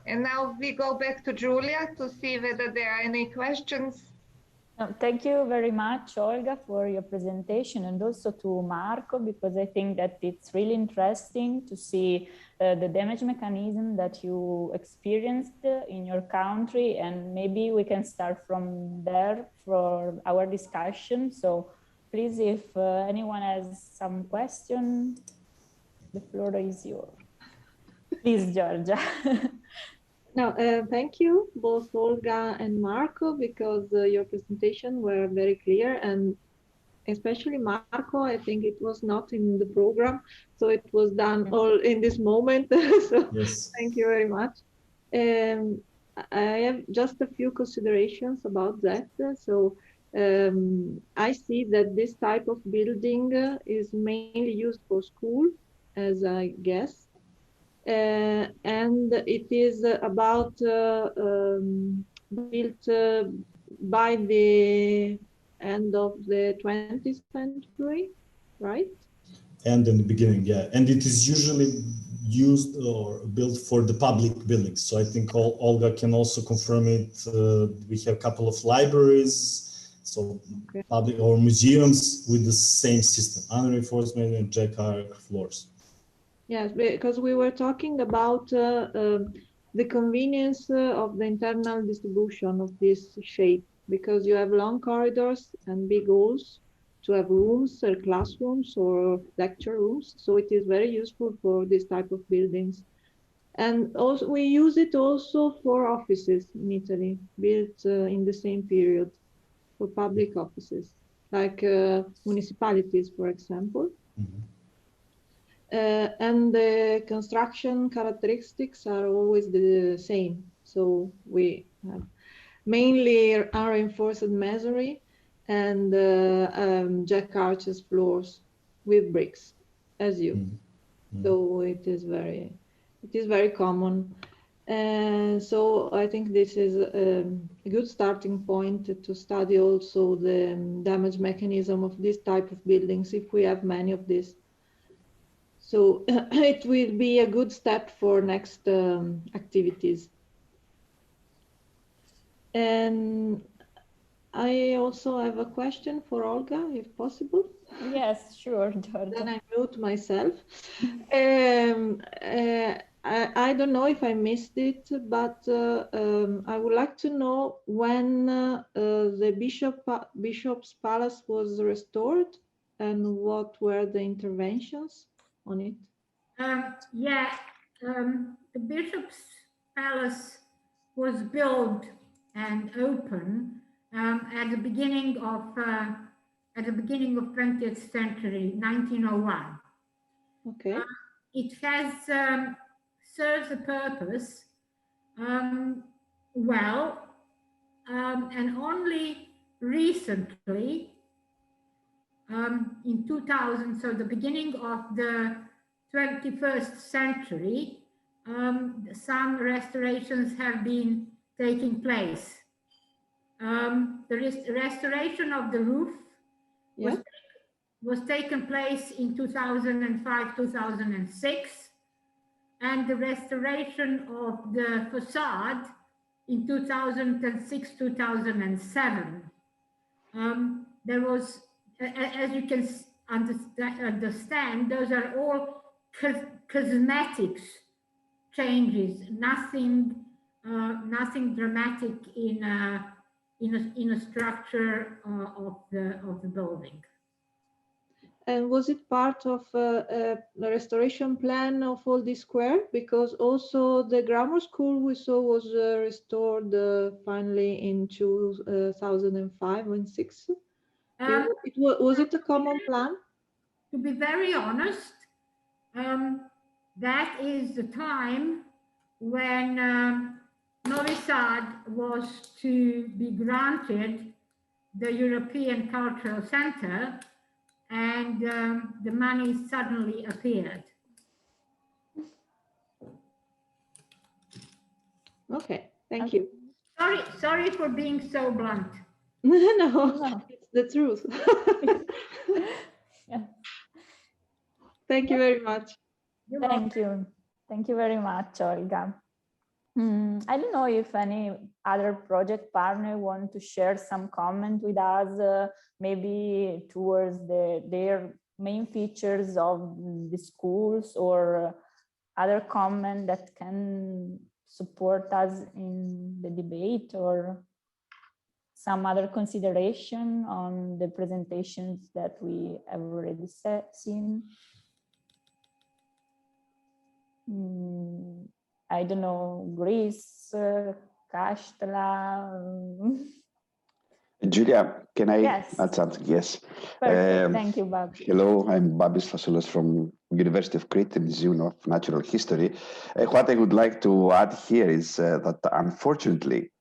And now we go back to Giulia to see whether there are any questions. Thank you very much, Olga, for your presentation, and also to Marco, because I think that it's really interesting to see the damage mechanism that you experienced in your country, and maybe we can start from there for our discussion. So please, if anyone has some question, the floor is yours. Please, Georgia. No, thank you, both Olga and Marco, because your presentation were very clear, and especially Marco, I think it was not in the program, so it was done all in this moment. So yes. Thank you very much. I have just a few considerations about that. So I see that this type of building is mainly used for school, as I guess. And it is about built by the end of the 20th century, right? And in the beginning, yeah. And it is usually used or built for the public buildings. So I think Olga can also confirm it. We have a couple of libraries, so okay. Public or museums with the same system, unreinforcement and jack-arc floors. Yes, because we were talking about the convenience of the internal distribution of this shape, because you have long corridors and big halls to have rooms or classrooms or lecture rooms. So it is very useful for this type of buildings. And also we use it also for offices in Italy, built in the same period for public offices, like municipalities, for example. Mm-hmm. And the construction characteristics are always the same. So we have mainly reinforced masonry and jack arches floors with bricks, as you. Mm-hmm. So it is very common. So I think this is a good starting point to study also the damage mechanism of this type of buildings, if we have many of these. So it will be a good step for next activities. And I also have a question for Olga, if possible. Yes, sure, Georgia. Then I mute myself. I don't know if I missed it, but I would like to know when the Bishop's Palace was restored and what were the interventions on it? The Bishop's Palace was built and open at the beginning of 20th century, 1901. Okay. It has served the purpose well, and only recently, in 2000, so the beginning of the 21st century, some restorations have been taking place. The restoration of the roof was taken place in 2005, 2006, and the restoration of the facade in 2006, 2007. There was, as you can understand, those are all cosmetics changes, nothing dramatic in a structure of the building. And was it part of the restoration plan of all this square? Because also the grammar school we saw was restored finally in 2005 and 6. Was it a common plan? To be very honest, that is the time when Novi Sad was to be granted the European Cultural Center, and the money suddenly appeared. Okay, thank you. Sorry for being so blunt. No, it's the truth. Yeah. Thank you very much. Thank you. Thank you very much, Olga. I don't know if any other project partner want to share some comment with us, maybe towards their main features of the schools, or other comment that can support us in the debate, or some other consideration on the presentations that we have already seen. I don't know, Greece, Kashtala. Giulia, can I Yes. add something? Yes. Perfect. Thank you, Bob. Hello, I'm Babis Fasoulas from University of Crete, Museum of Natural History. What I would like to add here is that unfortunately,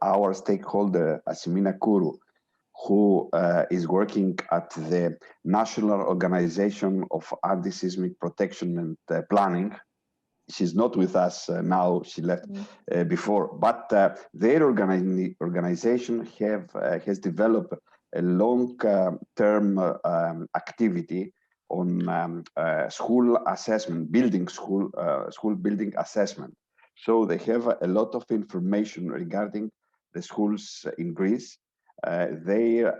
our stakeholder, Asimina Kuru, who is working at the National Organization of Anti-Seismic Protection and Planning. She's not with us now, she left before, but their organization has developed a long-term activity on school assessment, school building assessment. So they have a lot of information regarding the schools in Greece, their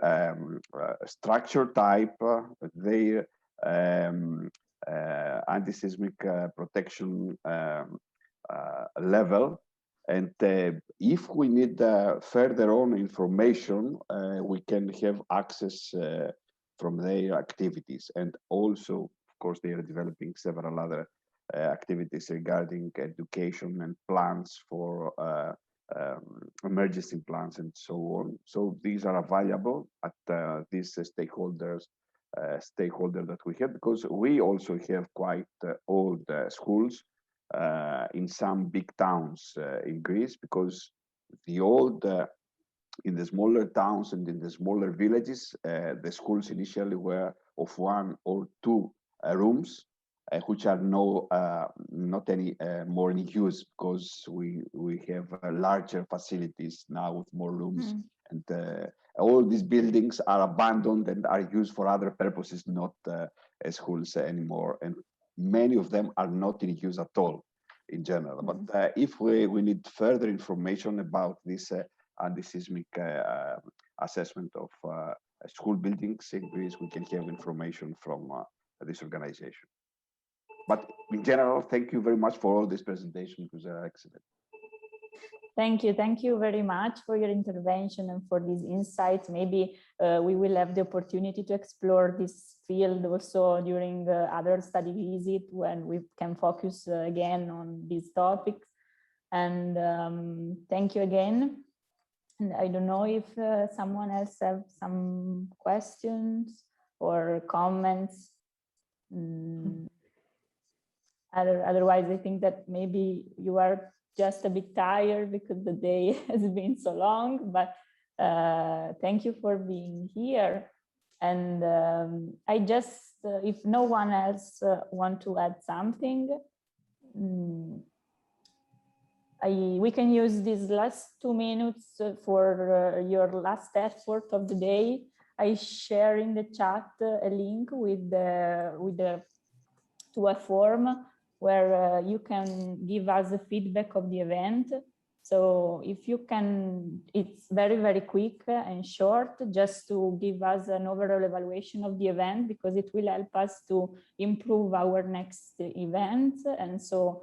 structure type, their anti-seismic protection level. And if we need further on information, we can have access from their activities. And also, of course, they are developing several other activities regarding education and plans for emergency plans and so on. So these are available at these stakeholder that we have, because we also have quite old schools in some big towns in Greece, because the old in the smaller towns and in the smaller villages, the schools initially were of 1 or 2 rooms, which are not any more in use, because we have larger facilities now with more rooms, and all these buildings are abandoned and are used for other purposes, not as schools anymore, and many of them are not in use at all in general. But if we need further information about this anti-seismic assessment of school buildings in Greece, we can have information from this organization. But in general, thank you very much for all this presentation, because they are excellent. Thank you very much for your intervention and for these insights. Maybe we will have the opportunity to explore this field also during other study visit, when we can focus again on these topics. And thank you again. And I don't know if someone else have some questions or comments. Otherwise, I think that maybe you are just a bit tired because the day has been so long, but thank you for being here. And I just, if no one else want to add something, we can use these last 2 minutes for your last effort of the day. I share in the chat a link to a form where you can give us a feedback of the event. So if you can, it's very, very quick and short, just to give us an overall evaluation of the event, because it will help us to improve our next event. And so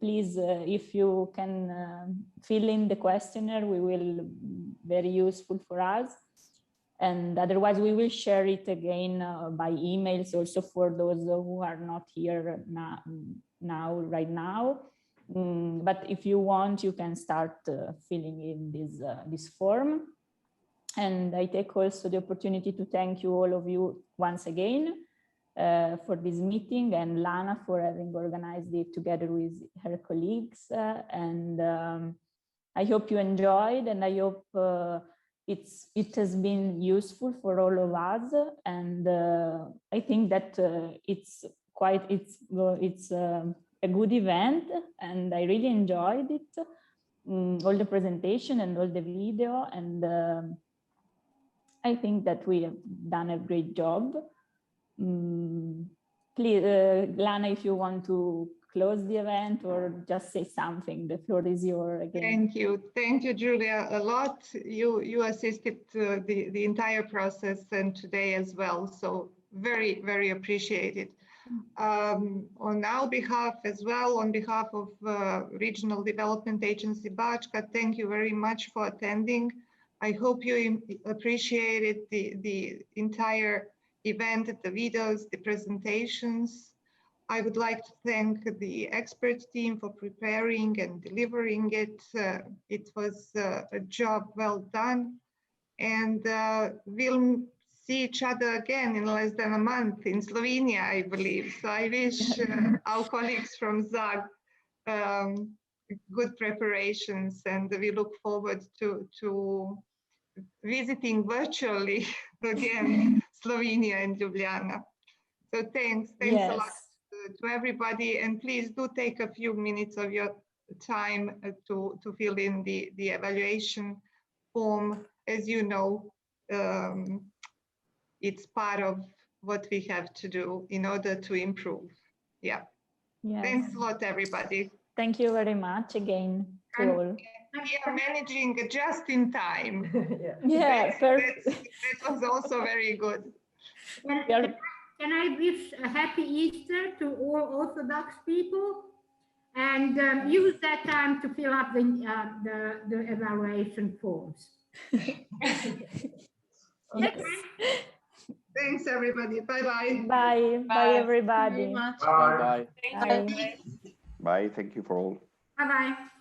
please, if you can fill in the questionnaire, we will very useful for us. And otherwise, we will share it again by emails also for those who are not here right now. But if you want, you can start filling in this form. And I take also the opportunity to thank you, all of you, once again for this meeting, and Lana for having organized it together with her colleagues. And I hope you enjoyed, and I hope it has been useful for all of us. And I think that it's a good event, and I really enjoyed it, all the presentation and all the video, and I think that we have done a great job. Please, Lana, if you want to close the event or just say something. The floor is yours again. Thank you, Giulia, a lot. You assisted the entire process and today as well, so very, very appreciated. On our behalf as well, on behalf of Regional Development Agency Bačka, thank you very much for attending. I hope you appreciated the entire event, the videos, the presentations. I would like to thank the expert team for preparing and delivering it. It was a job well done, and we'll see each other again in less than a month in Slovenia, I believe. So I wish our colleagues from ZAG good preparations, and we look forward to visiting virtually again Slovenia and Ljubljana. So thanks a lot to everybody, and please do take a few minutes of your time to fill in the evaluation form. As you know, it's part of what we have to do in order to improve. Yeah. Yes. Thanks a lot, everybody. Thank you very much again to all. We are managing just in time. Perfect. That was also very good. Can I wish a happy Easter to all Orthodox people, and use that time to fill up the evaluation forms. Yes. Thanks, everybody. Bye-bye. Bye. Bye, everybody. Bye. Bye. Bye. Thank you for all. Bye-bye.